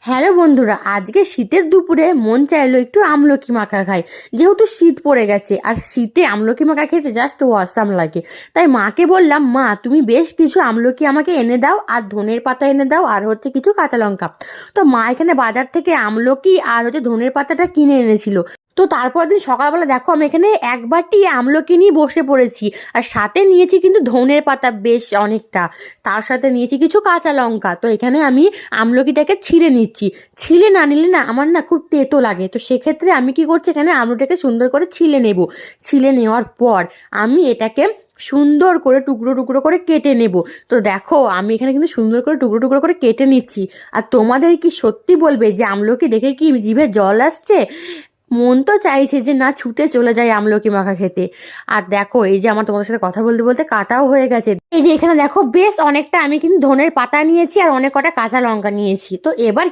Hello বন্ধুরা, আজকে শীতের দুপুরে মন চাইলো একটু আমলকি মাখা খাই। যেহেতু শীত পড়ে গেছে আর শীতে আমলকি মাখা খেতে জাস্ট অসাম লাগে। তাই মাকে বললাম, মা তুমি বেশ কিছু আমলকি আমাকে এনে দাও, আর ধনের পাতা এনে দাও, আর হচ্ছে কিছু কাঁচা লঙ্কা। তো মা এখানে বাজার থেকে আমলকি আর হচ্ছে ধনের পাতাটা কিনে এনেছিল। তো তারপর দিন সকালবেলা দেখো আমি এখানে এক বাটি আমলকি নিয়ে বসে পড়েছি, আর সাথে নিয়েছি কিন্তু ধনের পাতা বেশ অনেকটা, তার সাথে নিয়েছি কিছু কাঁচা লঙ্কা। তো এখানে আমি আমলকিটাকে ছিলে নিচ্ছি। ছিলে না নিলে না আমার না খুব তেতো লাগে, তো সেক্ষেত্রে আমি কি করছি, এখানে আমলুটাকে সুন্দর করে ছিলে নেব। ছিলে নেওয়ার পর আমি এটাকে সুন্দর করে টুকরো টুকরো করে কেটে নেব। তো দেখো আমি এখানে কিন্তু সুন্দর করে টুকরো টুকরো করে কেটে নিচ্ছি। আর তোমাদের কি সত্যি বলবে যে আমলকি দেখে কি জিভে জল আসছে? মন তো চাইছে যে না ছুটে চলে যায় আমলকি মাখা খেতে। আর দেখো এই যে আমার তোমাদের সাথে কথা বলতে বলতে কাটাও হয়ে গেছে। এই যে এখানে দেখো বেশ অনেকটা আমি কিন্তু ধনের পাতা নিয়েছি আর অনেক কটা কাঁচা লঙ্কা নিয়েছি। তো এবার